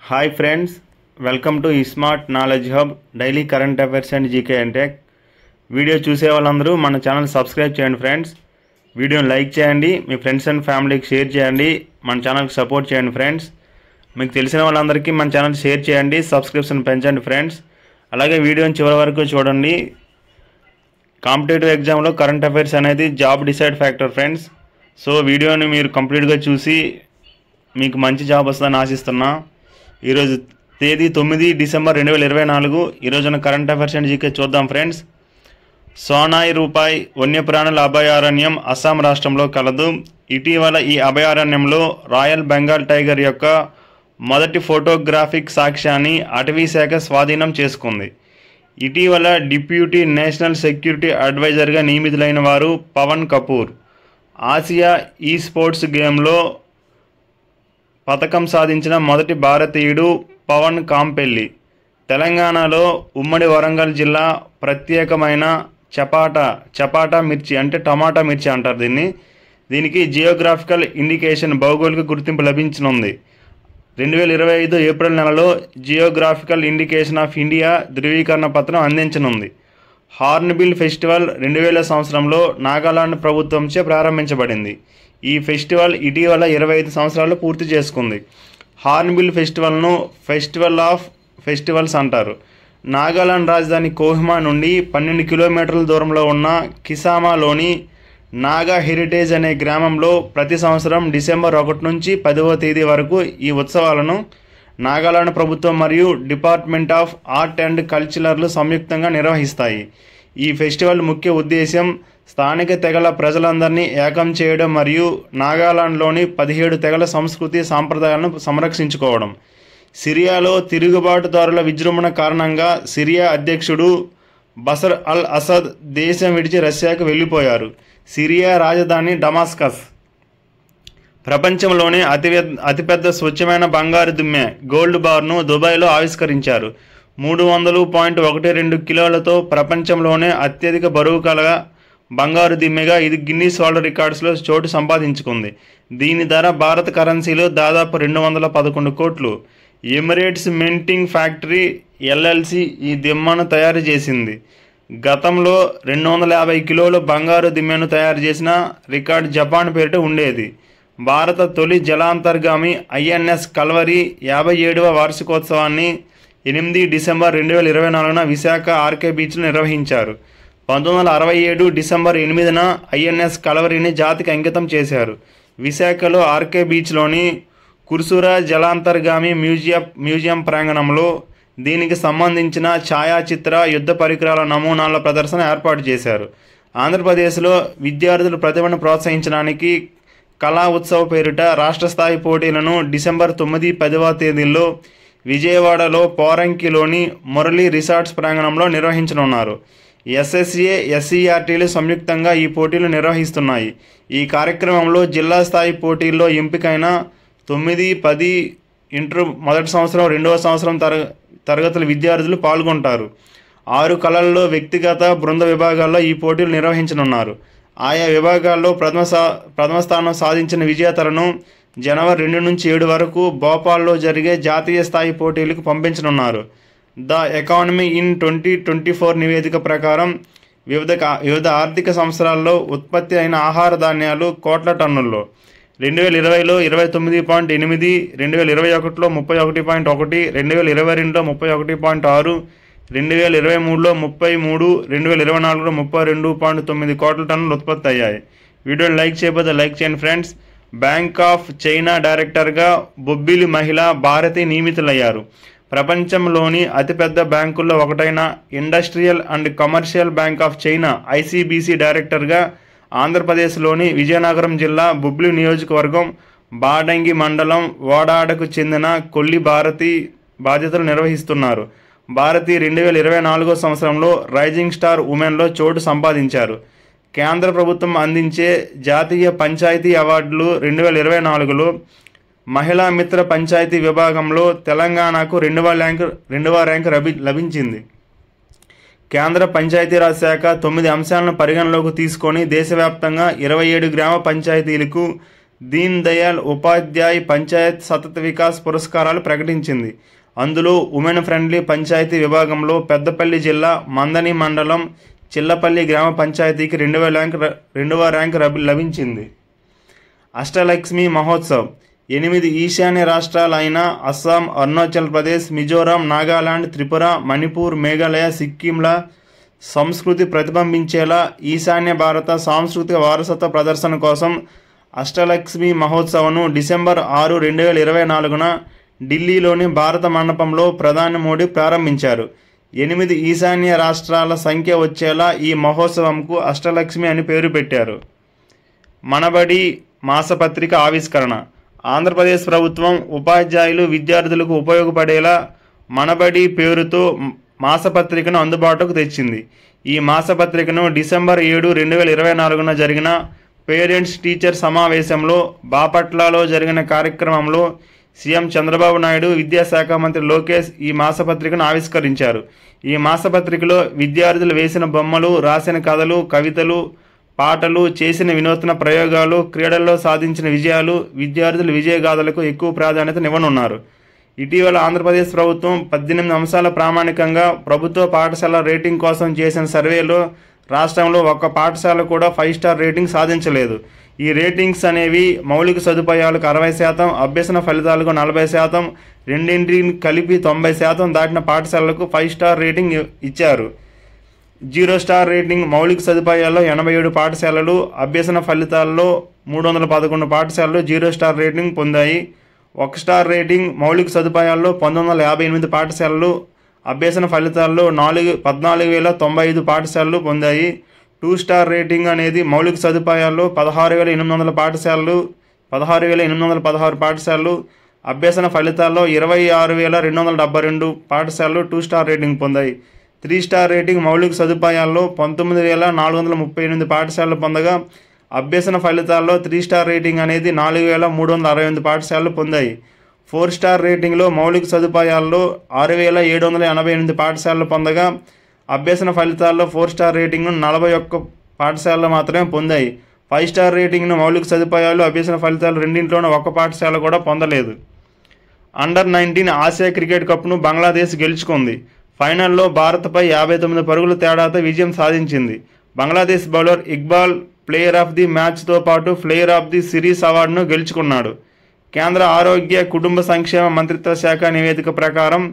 Hi friends, welcome to smart knowledge hub daily current affairs and GK and tech. Video చూసే వాళ్ళందరూ మన channel subscribe చేయండి friends. వీడియోని like చేయండి, మీ friends and ఫ్యామిలీకి షేర్ చేయండి, మన ఛానల్కి సపోర్ట్ చేయండి ఫ్రెండ్స్. మీకు తెలిసిన వాళ్ళందరికీ మన ఛానల్ షేర్ చేయండి, సబ్స్క్రిప్షన్ పెంచండి ఫ్రెండ్స్. అలాగే వీడియోని చివరి వరకు చూడండి. కాంపిటేటివ్ ఎగ్జామ్లో కరెంట్ అఫైర్స్ అనేది job decide factor friends. So వీడియోని మీరు కంప్లీట్గా చూసి మీకు మంచి జాబ్ వస్తుందని ఆశిస్తున్నా. ఈరోజు తేదీ 9 డిసెంబర్ 2024. ఈరోజున కరెంట్ అఫైర్స్ అండ్ జీకే చూద్దాం ఫ్రెండ్స్. సోనాయి రూపాయి వన్యప్రాణుల అభయారణ్యం అస్సాం రాష్ట్రంలో కలదు. ఇటీవల ఈ అభయారణ్యంలో రాయల్ బెంగాల్ టైగర్ యొక్క మొదటి ఫోటోగ్రాఫిక్ సాక్ష్యాన్ని అటవీ శాఖ స్వాధీనం చేసుకుంది. ఇటీవల డిప్యూటీ నేషనల్ సెక్యూరిటీ అడ్వైజర్గా నియమితులైన వారు పవన్ కపూర్. ఆసియా ఈ స్పోర్ట్స్ గేమ్లో పతకం సాధించిన మొదటి భారతీయుడు పవన్ కాంపెల్లి. తెలంగాణలో ఉమ్మడి వరంగల్ జిల్లా ప్రత్యేకమైన చపాటా మిర్చి అంటే టమాటా మిర్చి అంటారు దీనికి జియోగ్రాఫికల్ ఇండికేషన్ భౌగోళిక గుర్తింపు లభించనుంది. 2025 ఏప్రిల్ నెలలో జియోగ్రాఫికల్ ఇండికేషన్ ఆఫ్ ఇండియా ధృవీకరణ పత్రం అందించనుంది. హార్న్బిల్ ఫెస్టివల్ 2000 సంవత్సరంలో నాగాలాండ్ ప్రభుత్వంచే ప్రారంభించబడింది. ఈ ఫెస్టివల్ ఇటీవల 25 సంవత్సరాలు పూర్తి చేసుకుంది. హార్న్బిల్ ఫెస్టివల్ను ఫెస్టివల్ ఆఫ్ ఫెస్టివల్స్ అంటారు. నాగాలాండ్ రాజధాని కోహిమా నుండి 12 కిలోమీటర్ల దూరంలో ఉన్న కిసామాలోని నాగా హెరిటేజ్ అనే గ్రామంలో ప్రతి సంవత్సరం డిసెంబర్ 1 నుంచి 10వ తేదీ వరకు ఈ ఉత్సవాలను నాగాలాండ్ ప్రభుత్వం మరియు department of art and cultural సంయుక్తంగా నిర్వహిస్తాయి. ఈ ఫెస్టివల్ ముఖ్య ఉద్దేశం స్థానిక తెగల ప్రజలందరినీ ఏకం చేయడం మరియు నాగాలాండ్లోని 17 తెగల సంస్కృతి సాంప్రదాయాలను సంరక్షించుకోవడం. సిరియాలో తిరుగుబాటుదారుల విజృంభణ కారణంగా సిరియా అధ్యక్షుడు బషర్ అల్ అసద్ దేశం విడిచి రష్యాకు వెళ్ళిపోయారు. సిరియా రాజధాని డమాస్కస్ ప్రపంచంలోనే అతిపెద్ద స్వచ్ఛమైన బంగారు దిమ్మె గోల్డ్ బార్ను దుబాయ్లో ఆవిష్కరించారు. 300.12 కిలోలతో ప్రపంచంలోనే అత్యధిక బరువు కల బంగారు దిమ్మెగా ఇది గిన్నీస్ వరల్డ్ రికార్డ్స్లో చోటు సంపాదించుకుంది. దీని ధర భారత కరెన్సీలో దాదాపు 211 కోట్లు. ఎమిరేట్స్ మింటింగ్ ఫ్యాక్టరీ ఎల్ఎల్సి ఈ దిమ్మను తయారు చేసింది. గతంలో 250 కిలోల బంగారు దిమ్మెను తయారు చేసిన రికార్డ్ జపాన్ పేరిట ఉండేది. భారత తొలి జలాంతర్గామి ఐఎన్ఎస్ కల్వరి 57వ వార్షికోత్సవాన్ని 8 డిసెంబర్ 2024 విశాఖ ఆర్కే బీచ్లో నిర్వహించారు. 1967 డిసెంబర్ 8న ఐఎన్ఎస్ కల్వరిని జాతికి అంకితం చేశారు. విశాఖలో ఆర్కే బీచ్లోని కుర్సురా జలాంతర్గామి మ్యూజియం ప్రాంగణంలో దీనికి సంబంధించిన ఛాయాచిత్ర యుద్ధ పరికరాల నమూనాల ప్రదర్శన ఏర్పాటు చేశారు. ఆంధ్రప్రదేశ్లో విద్యార్థుల ప్రతిభను ప్రోత్సహించడానికి కళా ఉత్సవ్ పేరిట రాష్ట్ర స్థాయి పోటీలను డిసెంబర్ 9, 10వ తేదీల్లో విజయవాడలో పోరంకిలోని మురళీ రిసార్ట్స్ ప్రాంగణంలో నిర్వహించనున్నారు. ఎస్ఎస్ఏ, ఎస్సీఆర్టీలు సంయుక్తంగా ఈ పోటీలు నిర్వహిస్తున్నాయి. ఈ కార్యక్రమంలో జిల్లా స్థాయి పోటీల్లో ఎంపికైన 9, 10 ఇంటర్ మొదటి సంవత్సరం, 2వ సంవత్సరం తరగతుల విద్యార్థులు పాల్గొంటారు. 6 కళల్లో వ్యక్తిగత, బృంద విభాగాల్లో ఈ పోటీలు నిర్వహించనున్నారు. ఆయా విభాగాల్లో ప్రథమ స్థానం సాధించిన విజేతలను జనవరి 2 నుంచి 7 వరకు భోపాల్లో జరిగే జాతీయ స్థాయి పోటీలకు పంపించనున్నారు. ద ఎకానమీ ఇన్ 2024 నివేదిక ప్రకారం వివిధ ఆర్థిక సంవత్సరాల్లో ఉత్పత్తి అయిన ఆహార ధాన్యాలు కోట్ల టన్నుల్లో 2020లో 29.8, 2021లో 31.1, 2022లో 31.6, 2023లో 33, 2024లో 32.9 కోట్ల టన్నులు ఉత్పత్తి అయ్యాయి. వీడియోని లైక్ చేయకపోతే లైక్ చేయండి ఫ్రెండ్స్. బ్యాంక్ ఆఫ్ చైనా డైరెక్టర్గా బొబ్బిలి మహిళ భారతి నియమితులయ్యారు. ప్రపంచంలోని అతిపెద్ద బ్యాంకుల్లో ఒకటైన industrial and commercial bank of China ICBC డైరెక్టర్గా ఆంధ్రప్రదేశ్లోని విజయనగరం జిల్లా బొబ్బిలి నియోజకవర్గం బాడంగి మండలం ఓడాడకు చెందిన కొల్లి భారతి బాధ్యతలు నిర్వహిస్తున్నారు. భారతి 2024 సంవత్సరంలో రైజింగ్ స్టార్ ఉమెన్లో చోటు సంపాదించారు. కేంద్ర ప్రభుత్వం అందించే జాతీయ పంచాయతీ అవార్డులు 2024లో మహిళా మిత్ర పంచాయతీ విభాగంలో తెలంగాణకు 2వ ర్యాంకు లభించింది. కేంద్ర పంచాయతీరాజ్ శాఖ 9 అంశాలను పరిగణలోకి తీసుకొని దేశవ్యాప్తంగా 27 గ్రామ పంచాయతీలకు దీన్ దయాళ్ ఉపాధ్యాయ్ పంచాయత్ సతత్ వికాస్ పురస్కారాలు ప్రకటించింది. అందులో ఉమెన్ ఫ్రెండ్లీ పంచాయతీ విభాగంలో పెద్దపల్లి జిల్లా మందని మండలం చిల్లపల్లి గ్రామ పంచాయతీకి 2వ ర్యాంకు లభించింది. అష్టలక్ష్మి మహోత్సవ్ 8 ఈశాన్య రాష్ట్రాలైన అస్సాం, అరుణాచల్ ప్రదేశ్, మిజోరాం, నాగాలాండ్, త్రిపుర, మణిపూర్, మేఘాలయ, సిక్కింల సంస్కృతి ప్రతిబింబించేలా ఈశాన్య భారత సాంస్కృతిక వారసత్వ ప్రదర్శన కోసం అష్టలక్ష్మి మహోత్సవ్ను డిసెంబర్ 6, 2024న ఢిల్లీలోని భారత మండపంలో ప్రధాని మోడీ ప్రారంభించారు. 8 ఈశాన్య రాష్ట్రాల సంఖ్య వచ్చేలా ఈ మహోత్సవంకు అష్టలక్ష్మి అని పేరు పెట్టారు. మనబడి మాసపత్రిక ఆవిష్కరణ. ఆంధ్రప్రదేశ్ ప్రభుత్వం ఉపాధ్యాయులు, విద్యార్థులకు ఉపయోగపడేలా మనబడి పేరుతో మాసపత్రికను అందుబాటులోకి తెచ్చింది. ఈ మాసపత్రికను డిసెంబర్ 7, 2024న జరిగిన పేరెంట్స్ టీచర్ సమావేశంలో బాపట్లలో జరిగిన కార్యక్రమంలో సీఎం చంద్రబాబు నాయుడు, విద్యాశాఖ మంత్రి లోకేష్ ఈ మాసపత్రికను ఆవిష్కరించారు. ఈ మాసపత్రికలో విద్యార్థులు వేసిన బొమ్మలు, రాసిన కథలు, కవితలు, పాటలు, చేసిన వినూత్న ప్రయోగాలు, క్రీడల్లో సాధించిన విజయాలు, విద్యార్థుల విజయగాథలకు ఎక్కువ ప్రాధాన్యతనివ్వనున్నారు. ఇటీవల ఆంధ్రప్రదేశ్ ప్రభుత్వం 18 అంశాల ప్రామాణికంగా ప్రభుత్వ పాఠశాల రేటింగ్ కోసం చేసిన సర్వేలో రాష్ట్రంలో ఒక్క పాఠశాల కూడా 5 స్టార్ రేటింగ్ సాధించలేదు. ఈ రేటింగ్స్ అనేవి మౌలిక సదుపాయాలకు 60%, అభ్యసన ఫలితాలకు 40%, రెండింటిని కలిపి 90% దాటిన పాఠశాలలకు 5 స్టార్ రేటింగ్ ఇచ్చారు. 0 స్టార్ రేటింగ్ మౌలిక సదుపాయాల్లో 87 పాఠశాలలు, అభ్యసన ఫలితాల్లో 311 పాఠశాలలు 0 స్టార్ రేటింగ్ పొందాయి. 1 స్టార్ రేటింగ్ మౌలిక సదుపాయాల్లో 1958 పాఠశాలలు, అభ్యసన ఫలితాల్లో 14,095 పాఠశాలలు పొందాయి. 2 స్టార్ రేటింగ్ అనేది మౌలిక సదుపాయాల్లో 16,816 పాఠశాలలు, అభ్యసన ఫలితాల్లో 26,272 పాఠశాలలు 2 స్టార్ రేటింగ్ పొందాయి. 3 స్టార్ రేటింగ్ మౌలిక సదుపాయాల్లో 19,438 పాఠశాలలు పొందగా, అభ్యసన ఫలితాల్లో 3 స్టార్ రేటింగ్ అనేది 4,368 పాఠశాలలు పొందాయి. 4 స్టార్ రేటింగ్లో మౌలిక సదుపాయాల్లో 6,788 పాఠశాలలు పొందగా, అభ్యసన ఫలితాల్లో 4 స్టార్ రేటింగ్ను 41 పాఠశాలలు మాత్రమే పొందాయి. 5 స్టార్ రేటింగ్ను మౌలిక సదుపాయాలు, అభ్యసన ఫలితాలు రెండింటిలోనూ ఒక్క పాఠశాల కూడా పొందలేదు. అండర్-19 ఆసియా క్రికెట్ కప్ను బంగ్లాదేశ్ గెలుచుకుంది. ఫైనల్లో భారత్పై 59 పరుగుల తేడాతో విజయం సాధించింది. Bangladesh bowler Iqbal player of the మ్యాచ్తో పాటు ప్లేయర్ ఆఫ్ ది సిరీస్ అవార్డును గెలుచుకున్నాడు. కేంద్ర ఆరోగ్య కుటుంబ సంక్షేమ మంత్రిత్వ శాఖ నివేదిక ప్రకారం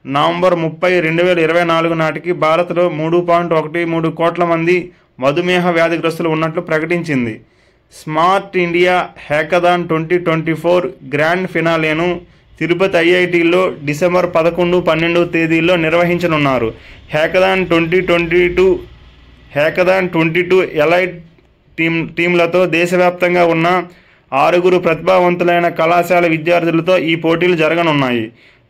నవంబర్ 30, 2024 నాటికి భారత్లో 3.13 కోట్ల మంది మధుమేహ వ్యాధిగ్రస్తులు ఉన్నట్లు ప్రకటించింది. స్మార్ట్ ఇండియా హ్యాకథాన్ 2024 గ్రాండ్ ఫినాలేను తిరుపతి ఐఐటీలో డిసెంబర్ 11, 12 తేదీల్లో నిర్వహించనున్నారు. హ్యాకథాన్ 2022 ఎలైట్ టీంలతో దేశవ్యాప్తంగా ఉన్న 6 ప్రతిభావంతులైన కళాశాల విద్యార్థులతో ఈ పోటీలు జరగనున్నాయి.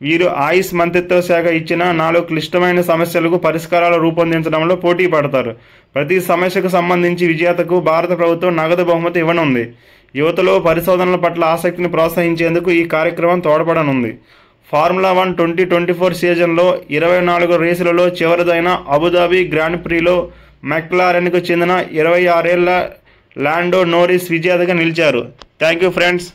వీరు ఆయుష్ మంత్రిత్వ శాఖ ఇచ్చిన 4 క్లిష్టమైన సమస్యలకు పరిష్కారాలు రూపొందించడంలో పోటీ పడతారు. ప్రతి సమస్యకు సంబంధించి విజేతకు భారత ప్రభుత్వం నగదు బహుమతి ఇవ్వనుంది. యువతలో పరిశోధనల పట్ల ఆసక్తిని ప్రోత్సహించేందుకు ఈ కార్యక్రమం తోడ్పడనుంది. ఫార్ములా 1 2024 సీజన్లో 24 రేసులలో చివరిదైన అబుదాబి గ్రాండ్ ప్రీలో మెక్లారెన్కు చెందిన 26 ఏళ్ల లాండో నోరిస్ విజేతగా నిలిచారు. Thank you friends.